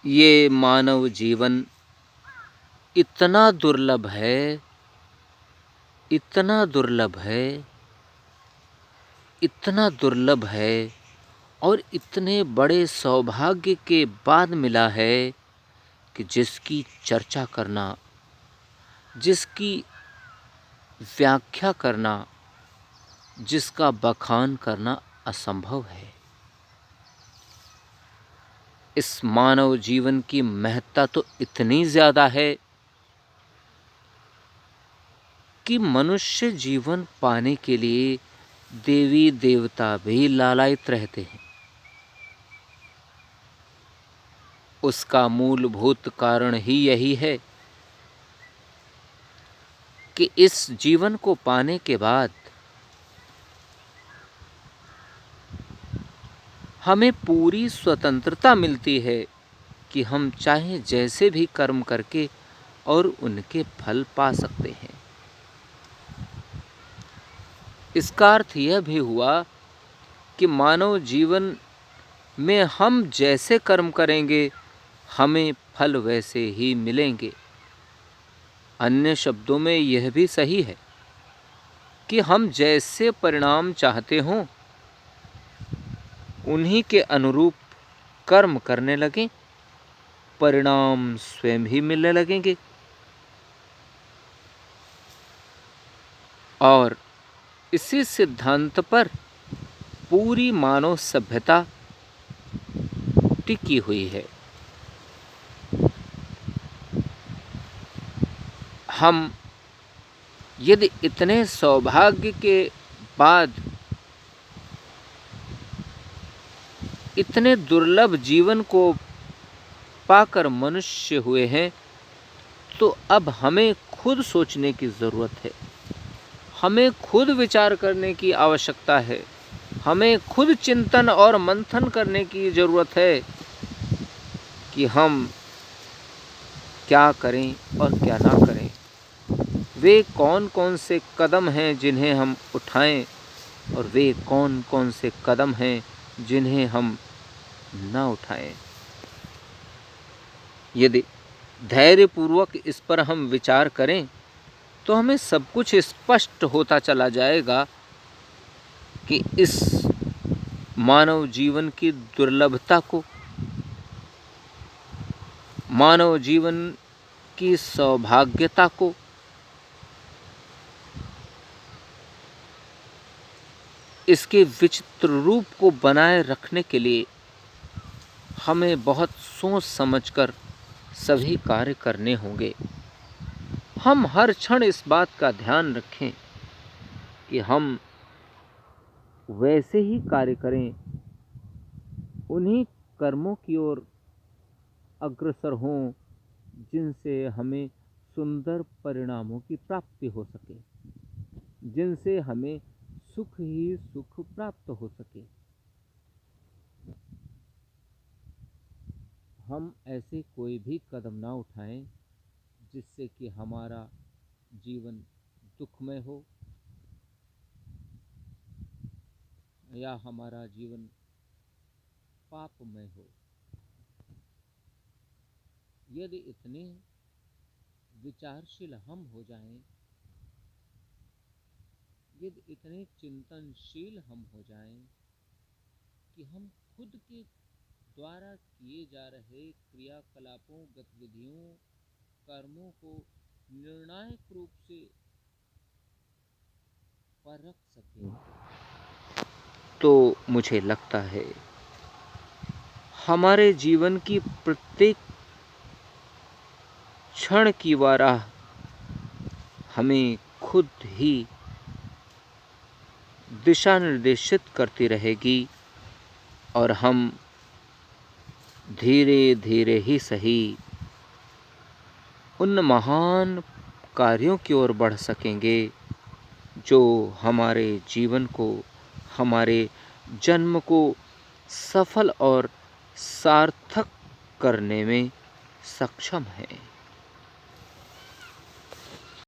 ये मानव जीवन इतना दुर्लभ है, इतना दुर्लभ है, इतना दुर्लभ है और इतने बड़े सौभाग्य के बाद मिला है कि जिसकी चर्चा करना, जिसकी व्याख्या करना, जिसका बखान करना असंभव है। इस मानव जीवन की महत्ता तो इतनी ज़्यादा है कि मनुष्य जीवन पाने के लिए देवी देवता भी लालायित रहते हैं। उसका मूलभूत कारण ही यही है कि इस जीवन को पाने के बाद हमें पूरी स्वतंत्रता मिलती है कि हम चाहे जैसे भी कर्म करके और उनके फल पा सकते हैं। इसका अर्थ यह भी हुआ कि मानव जीवन में हम जैसे कर्म करेंगे, हमें फल वैसे ही मिलेंगे। अन्य शब्दों में यह भी सही है कि हम जैसे परिणाम चाहते हों, उन्हीं के अनुरूप कर्म करने लगें, परिणाम स्वयं ही मिलने लगेंगे। और इसी सिद्धांत पर पूरी मानव सभ्यता टिकी हुई है। हम यदि इतने सौभाग्य के बाद इतने दुर्लभ जीवन को पाकर मनुष्य हुए हैं, तो अब हमें खुद सोचने की ज़रूरत है, हमें खुद विचार करने की आवश्यकता है, हमें खुद चिंतन और मंथन करने की ज़रूरत है कि हम क्या करें और क्या ना करें। वे कौन कौन से कदम हैं जिन्हें हम उठाएं और वे कौन कौन से कदम हैं जिन्हें हम ना उठाएं। यदि धैर्यपूर्वक इस पर हम विचार करें तो हमें सब कुछ स्पष्ट होता चला जाएगा कि इस मानव जीवन की दुर्लभता को, मानव जीवन की सौभाग्यता को, इसके विचित्र रूप को बनाए रखने के लिए हमें बहुत सोच समझकर सभी कार्य करने होंगे। हम हर क्षण इस बात का ध्यान रखें कि हम वैसे ही कार्य करें, उन्हीं कर्मों की ओर अग्रसर हों जिनसे हमें सुंदर परिणामों की प्राप्ति हो सके, जिनसे हमें सुख ही सुख प्राप्त हो सके। हम ऐसे कोई भी कदम ना उठाएं जिससे कि हमारा जीवन दुखमय हो या हमारा जीवन पापमय हो। यदि इतने विचारशील हम हो जाएं, यदि इतने चिंतनशील हम हो जाएं कि हम खुद के द्वारा किए जा रहे क्रियाकलापों, गतिविधियों, कर्मों को निर्णायक रूप से परख सकें, तो मुझे लगता है हमारे जीवन की प्रत्येक क्षण की वाराह हमें खुद ही दिशा निर्देशित करती रहेगी और हम धीरे धीरे ही सही उन महान कार्यों की ओर बढ़ सकेंगे जो हमारे जीवन को, हमारे जन्म को सफल और सार्थक करने में सक्षम है।